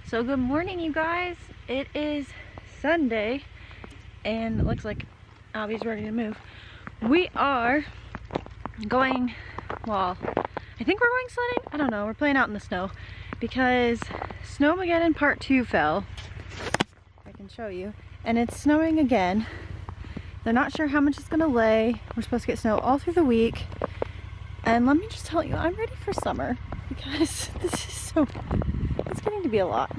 So good morning, you guys. It is Sunday and it looks like Abby's ready to move. We are going, well, I think we're going sledding. I don't know, we're playing out in the snow because Snowmageddon Part 2 fell. I can show you. And it's snowing again. They're not sure how much it's gonna lay. We're supposed to get snow all through the week. And let me just tell you, I'm ready for summer because this is so, it's getting to be a lot.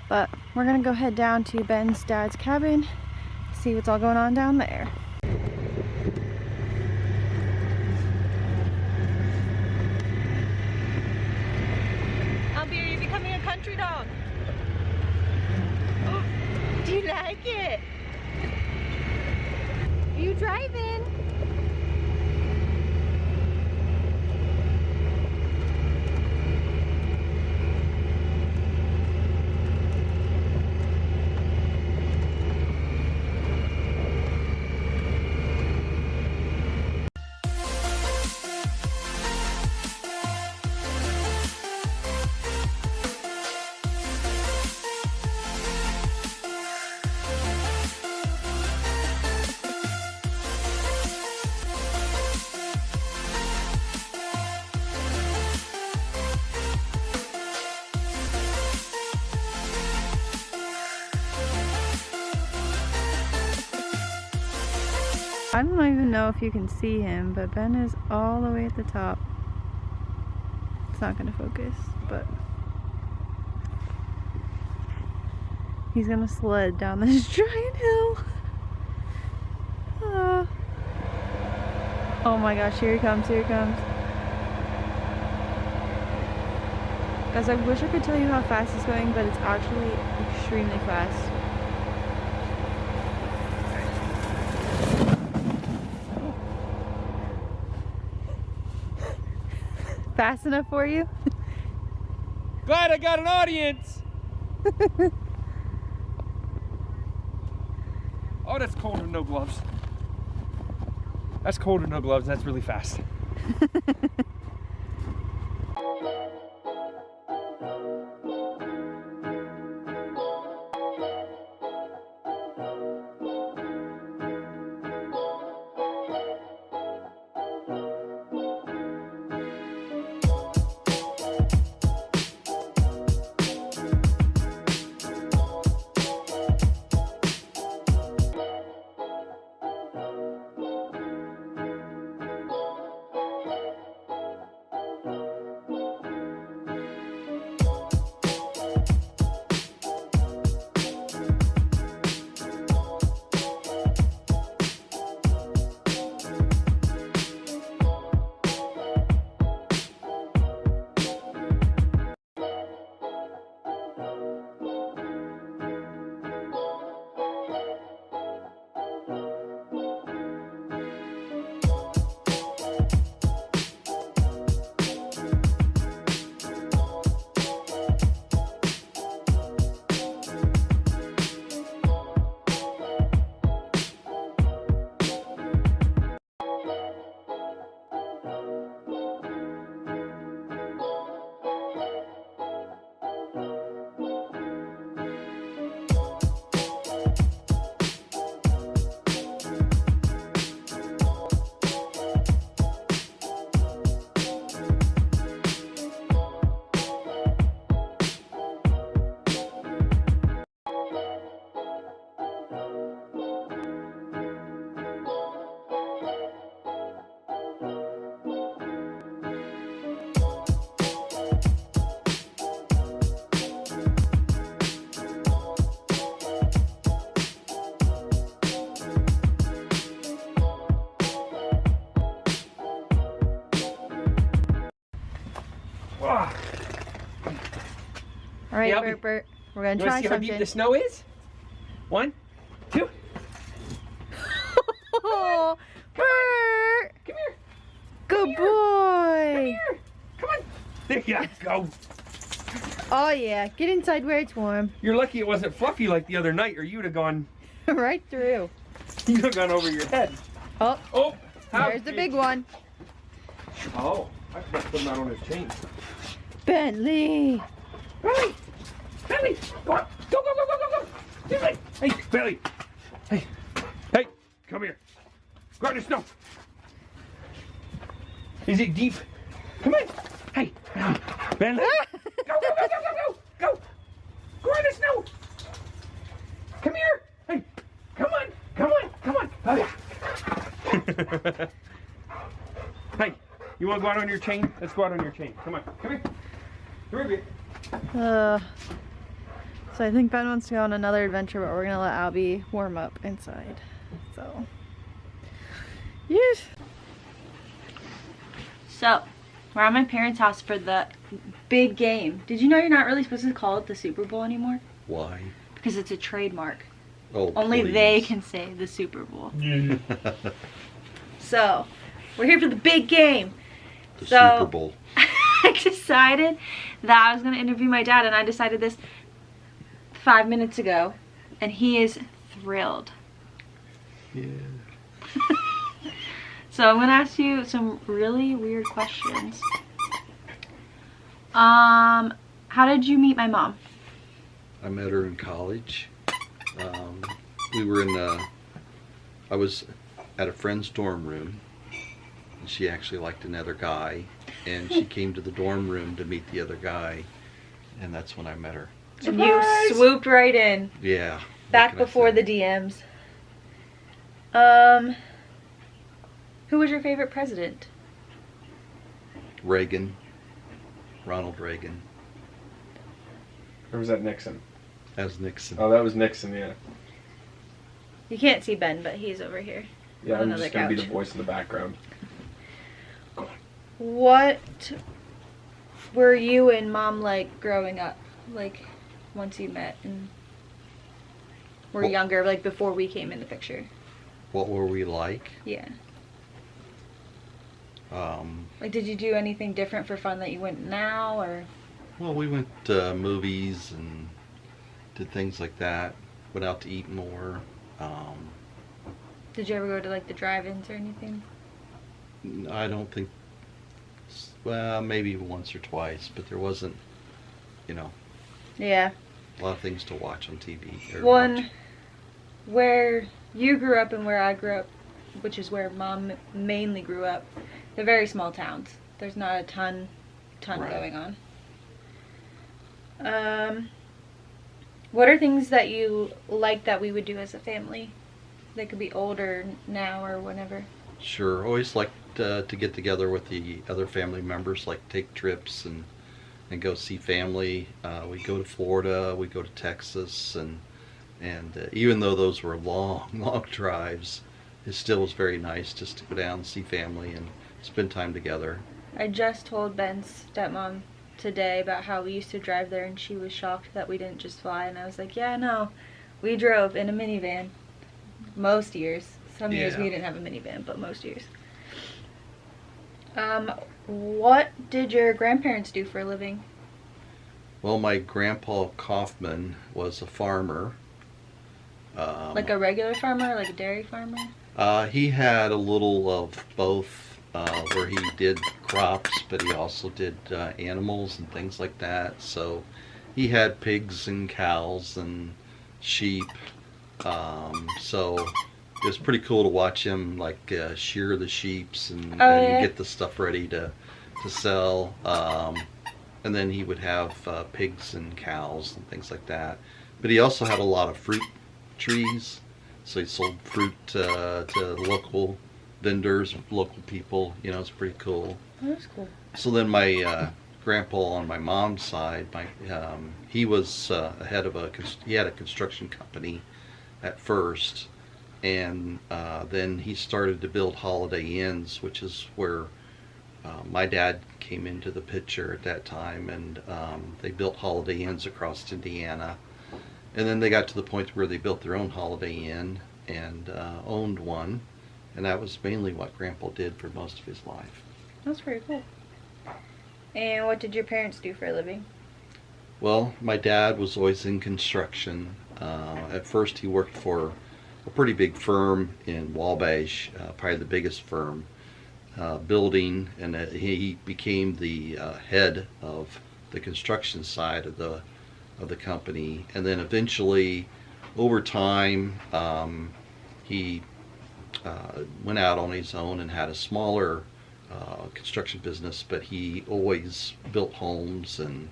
But we're gonna go head down to Ben's dad's cabin, see what's all going on down there. Albie, are you becoming a country dog? Oh, do you like it? Are you driving? I don't even know if you can see him, but Ben is all the way at the top. It's not going to focus, but he's going to sled down this giant hill. Oh my gosh, here he comes, here he comes. Guys, I wish I could tell you how fast it's going, but it's actually extremely fast. Fast enough for you? Glad I got an audience! Oh, that's cold with no gloves. That's cold with no gloves. That's really fast. Alright, Yeah, Bert, we're gonna try see something. how deep the snow is? 1, 2. Oh, Bert! Come here. Good here. boy! Come here. Come on. There you go. Oh yeah, get inside where it's warm. You're lucky it wasn't fluffy like the other night, or you'd have gone. Right through. You'd have gone over your head. Oh, Oh, there's the big one. Oh, I forgot to put him out on his chain. Bentley! Bailey! Bailey! Go on! Go, go, go, go, go, go! Bailey! Hey, Bailey! Hey! Hey! Come here! Go out in the snow! Is it deep? Come on! Hey! Bailey! Go, go, go, go, go, go! Go! Go out in the snow! Come here! Hey! Come on! Come on! Come on! Oh, hey! You want to go out on your chain? Let's go out on your chain. Come on. Come here. Come here, babe. So I think Ben wants to go on another adventure, but we're gonna let Albie warm up inside. So, yes. So, we're at my parents' house for the big game. Did you know you're not really supposed to call it the Super Bowl anymore? Why? Because it's a trademark. Oh, Only please. they can say the Super Bowl. So, we're here for the big game. The So, Super Bowl. I decided that I was going to interview my dad, and I decided this 5 minutes ago, and he is thrilled. Yeah. So I'm going to ask you some really weird questions. How did you meet my mom? I met her in college. We were in I was at a friend's dorm room, and she actually liked another guy, and she came to the dorm room to meet the other guy, and that's when I met her. And you swooped right in. Yeah. Back before the DMs. Who was your favorite president? Reagan. Ronald Reagan. Or was that Nixon? As Nixon. Oh, that was Nixon, yeah. You can't see Ben, but he's over here. Yeah, on I'm another just going to be couch. the voice in the background. What were you and Mom like growing up? Like, once you met and were Well- younger, like before we came in the picture? What were we like? Yeah. Like, did you do anything different for fun that you wouldn't now, or? Well, we went to movies and did things like that. Went out to eat more. Did you ever go to like the drive-ins or anything? I don't think, well, maybe once or twice, but there wasn't, you know, Yeah. a lot of things to watch on TV. Or One, watch. where you grew up and where I grew up, which is where Mom mainly grew up, they're very small towns. There's not a ton Right. going on. What are things that you like that we would do as a family? They could be older now or whenever. Sure, always liked to get together with the other family members, like take trips and go see family. We go to Florida, we go to Texas, and even though those were long drives, it still was very nice just to go down and see family and spend time together. I just told Ben's stepmom today about how we used to drive there, and she was shocked that we didn't just fly, and I was like, yeah, no, we drove in a minivan most years. Some years Yeah. we didn't have a minivan, but most years. What did your grandparents do for a living? Well, my grandpa Kaufman was a farmer. Like a regular farmer, like a dairy farmer? He had a little of both, where he did crops, but he also did animals and things like that. So he had pigs and cows and sheep. So it was pretty cool to watch him like shear the sheeps and, Oh, and yeah. get the stuff ready to sell. And then he would have pigs and cows and things like that. But he also had a lot of fruit trees. So he sold fruit to local vendors, local people. You know, it's pretty cool. Oh, that's cool. So then my grandpa on my mom's side, he was head of he had a construction company at first, and then he started to build Holiday Inns, which is where my dad came into the picture at that time, and they built Holiday Inns across Indiana. And then they got to the point where they built their own Holiday Inn and owned one, and that was mainly what Grandpa did for most of his life. That's pretty cool. And what did your parents do for a living? Well, my dad was always in construction. At first he worked for a pretty big firm in Wabash, probably the biggest firm, building, and he became the head of the construction side of the company, and then eventually, over time, he went out on his own and had a smaller construction business, but he always built homes, and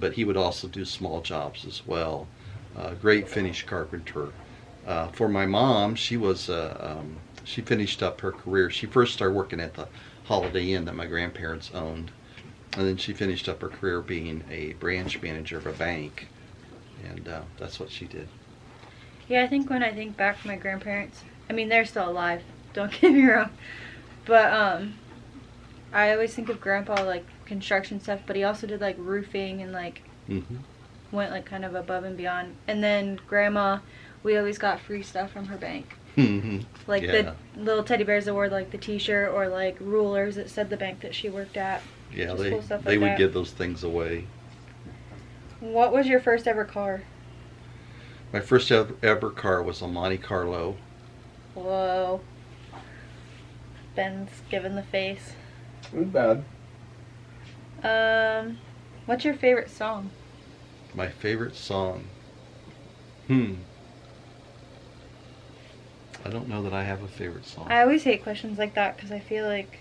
but he would also do small jobs as well. Great finish carpenter. For my mom, she finished up her career. She first started working at the Holiday Inn that my grandparents owned, and then she finished up her career being a branch manager of a bank, and that's what she did. Yeah, I think when I think back to my grandparents, I mean, they're still alive, don't get me wrong, but I always think of Grandpa like construction stuff, but he also did like roofing and like went like kind of above and beyond. And then Grandma, we always got free stuff from her bank. Like the little teddy bears that wore like the t-shirt, or like rulers that said the bank that she worked at. Yeah, Just cool stuff they like would that. give those things away. What was your first ever car? My first ever car was a Monte Carlo. Whoa. Ben's giving the face. Not bad. What's your favorite song? My favorite song. I don't know that I have a favorite song. I always hate questions like that because I feel like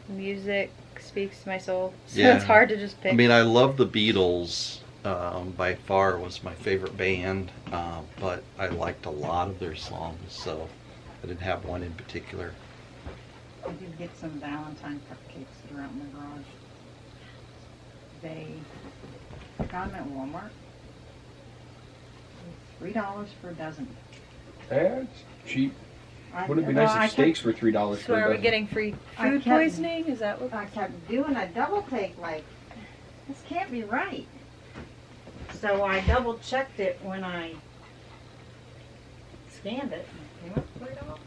music speaks to my soul. So Yeah. it's hard to just pick. I mean, I love the Beatles. By far was my favorite band, but I liked a lot of their songs, so I didn't have one in particular. I did get some Valentine cupcakes that are out in the garage. I got them at Walmart. $3 for a dozen. That's cheap. Wouldn't it be well, nice I if steaks were $3 So for a are we dozen? getting free I food kept- poisoning? Is that what? I kept doing a double take, like, this can't be right. So I double checked it when I scanned it. And it came up $3.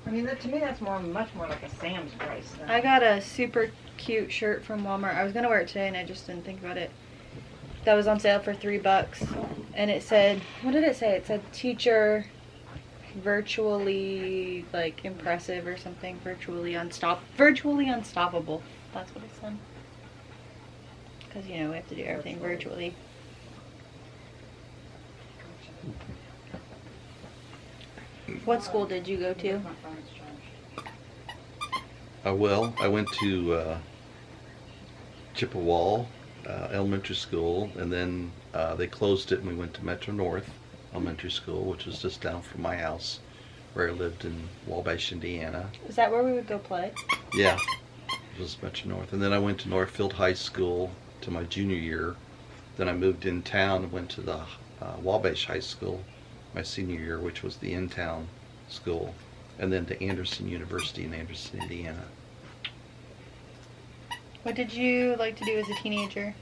I mean, to me, that's much more like a Sam's price. I got a super cute shirt from Walmart. I was gonna wear it today and I just didn't think about it. That was on sale for $3, and it said, what did it say? It said teacher virtually like impressive or something. Virtually unstoppable. That's what it said. Because we have to do everything virtually. What school did you go to? My phone's charged. Well, I went to Chippewa Elementary School, and then they closed it and we went to Metro North Elementary School, which was just down from my house where I lived in Wabash, Indiana. Is that where we would go play? Yeah, it was Metro North. And then I went to Northfield High School to my junior year. Then I moved in town and went to the Wabash High School my senior year, which was the in-town school, and then to Anderson University in Anderson, Indiana. What did you like to do as a teenager?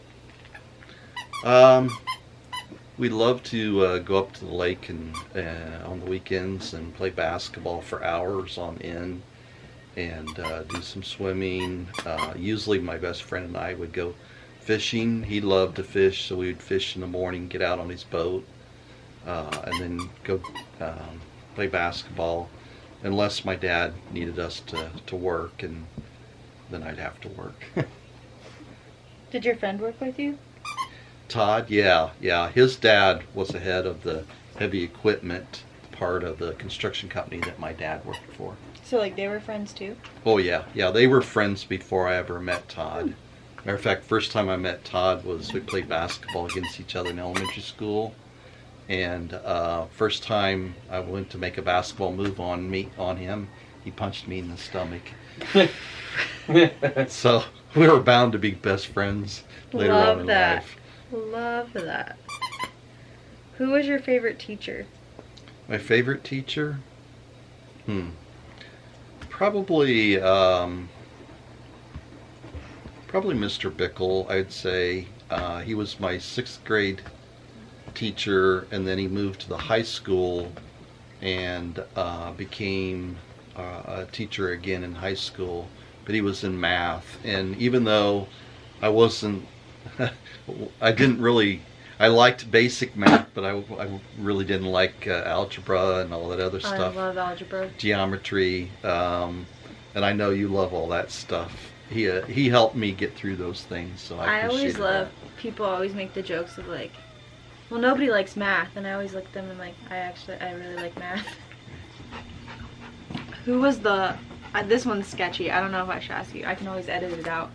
We loved to go up to the lake and on the weekends and play basketball for hours on end, and do some swimming. Usually my best friend and I would go fishing. He loved to fish, so we would fish in the morning, get out on his boat, and then go play basketball, unless my dad needed us to work, and then I'd have to work. Did your friend work with you? Todd, yeah. His dad was the head of the heavy equipment part of the construction company that my dad worked for. So like they were friends too? Oh yeah, they were friends before I ever met Todd. Matter of fact, first time I met Todd was we played basketball against each other in elementary school, and first time I went to make a basketball move on him, he punched me in the stomach. So we were bound to be best friends later on in life. Love that. Who was your favorite teacher? My favorite teacher? Probably Mr. Bickle, I'd say. He was my 6th grade teacher, and then he moved to the high school and became a teacher again in high school, but he was in math. And even though I wasn't, I liked basic math, but I really didn't like algebra and all that other stuff. I love algebra. Geometry, and I know you love all that stuff. he helped me get through those things. So I I always appreciated love, people always make the jokes of like, well, nobody likes math, and I always look at them and like, I really like math. Who was the, this one's sketchy, I don't know if I should ask you, I can always edit it out.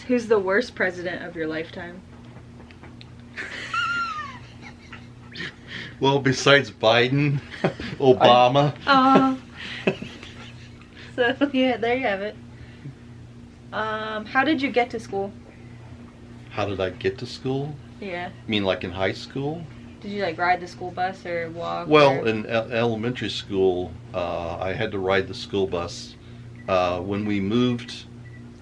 Who's the worst president of your lifetime? Well, besides Biden, Obama. Oh. So, yeah, there you have it. How did you get to school? How did I get to school? Yeah. You mean like in high school? Did you like ride the school bus or walk? Well, or... in elementary school, I had to ride the school bus. When we moved,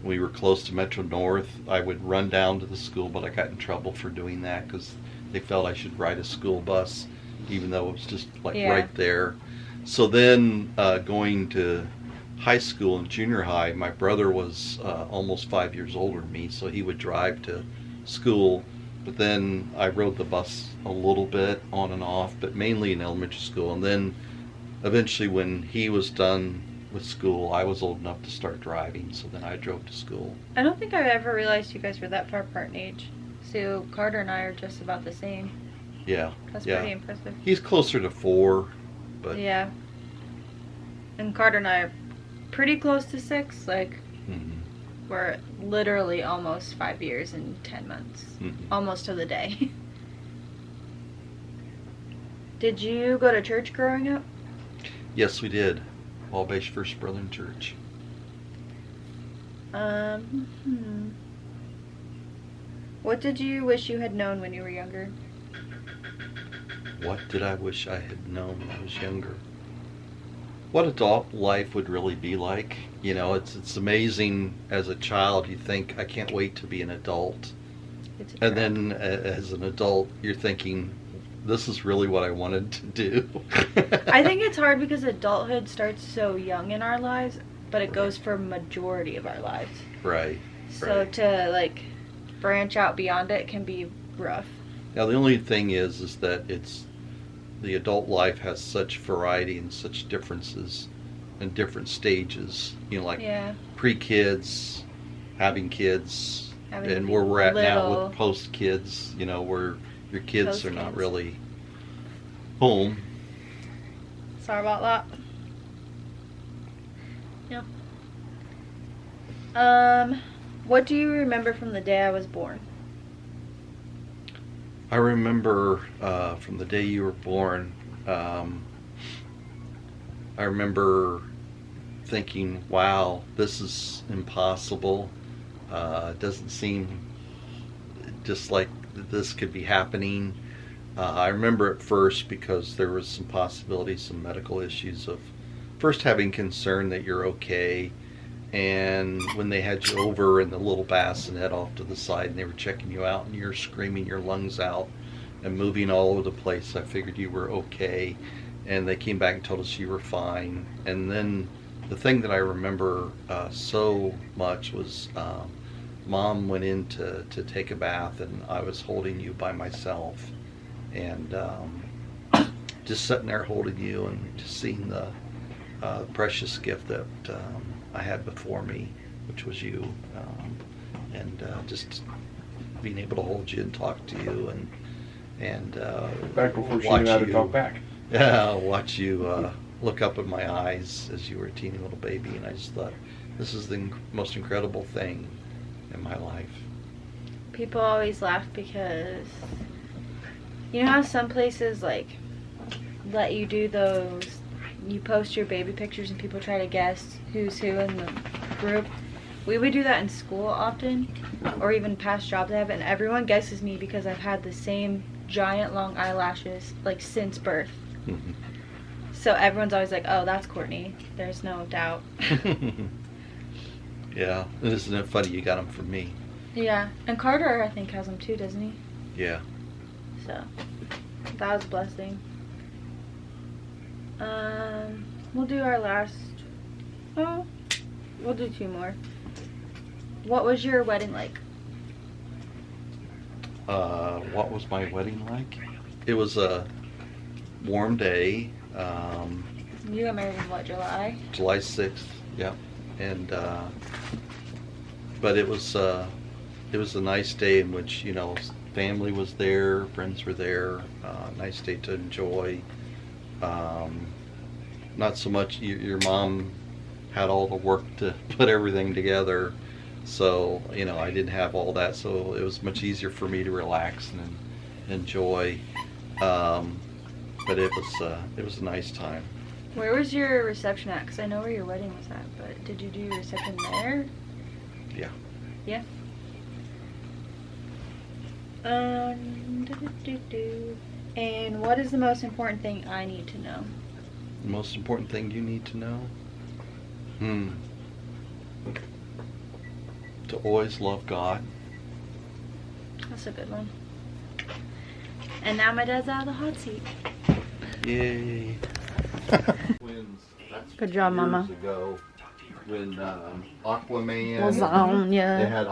we were close to Metro North. I would run down to the school, but I got in trouble for doing that because they felt I should ride a school bus, even though it was just like right there. So then going to high school and junior high, my brother was almost 5 years older than me, so he would drive to school. But then I rode the bus a little bit on and off, but mainly in elementary school. And then eventually when he was done with school, I was old enough to start driving, so then I drove to school. I don't think I've ever realized you guys were that far apart in age. So Carter and I are just about the same. Yeah. That's yeah. pretty impressive. He's closer to 4, but yeah. And Carter and I are pretty close to 6. Like, we're literally almost 5 years and 10 months. Almost to the day. Did you go to church growing up? Yes, we did. Wabash First Brethren Church. What did you wish you had known when you were younger? What did I wish I had known when I was younger? What adult life would really be like. You know, it's amazing as a child. You think, I can't wait to be an adult. And then as an adult, you're thinking, this is really what I wanted to do. I think it's hard because adulthood starts so young in our lives, but it goes for majority of our lives. Right. So right. to like branch out beyond it can be rough. Now the only thing is that the adult life has such variety and such differences and different stages. You know, like pre-kids, having kids, and where we're at now with post-kids. You know, where your kids are not really home. Sorry about that. Yeah. What do you remember from the day I was born? I remember from the day you were born, I remember thinking, wow, this is impossible. It doesn't seem just like this could be happening. I remember at first because there was some possibilities, some medical issues of first having concern that you're okay. And when they had you over in the little bassinet off to the side and they were checking you out and you're screaming your lungs out and moving all over the place, I figured you were okay. And they came back and told us you were fine. And then the thing that I remember so much was Mom went in to take a bath and I was holding you by myself. And just sitting there holding you and just seeing the precious gift that I had before me, which was you, and just being able to hold you and talk to you and back before she knew how to talk back. Yeah, watch you look up in my eyes as you were a teeny little baby, and I just thought, this is the most incredible thing in my life. People always laugh because you know how some places like let you do those, you post your baby pictures and people try to guess who's who in the group. We would do that in school often, or even past jobs I have, and everyone guesses me because I've had the same giant long eyelashes like since birth. So everyone's always like, oh, that's Courtney. There's no doubt. Yeah, isn't it funny you got them from me? Yeah, and Carter I think has them too, doesn't he? Yeah. So that was a blessing. We'll do our last. Oh, we'll do 2 more. What was your wedding like? What was my wedding like? It was a warm day. You got married in what, July? July 6th, yeah. And but it was a nice day in which, you know, family was there, friends were there. Nice day to enjoy. Not so much your mom had all the work to put everything together, so you know I didn't have all that, so it was much easier for me to relax and enjoy. But it was a nice time. Where was your reception at? Because I know where your wedding was at, but did you do your reception there? Yeah. Yeah. And what is the most important thing I need to know? The most important thing you need to know? To always love God. That's a good one. And now my dad's out of the hot seat. Yay. Good job, Mama. Years ago, when Aquaman, Lasagna. they had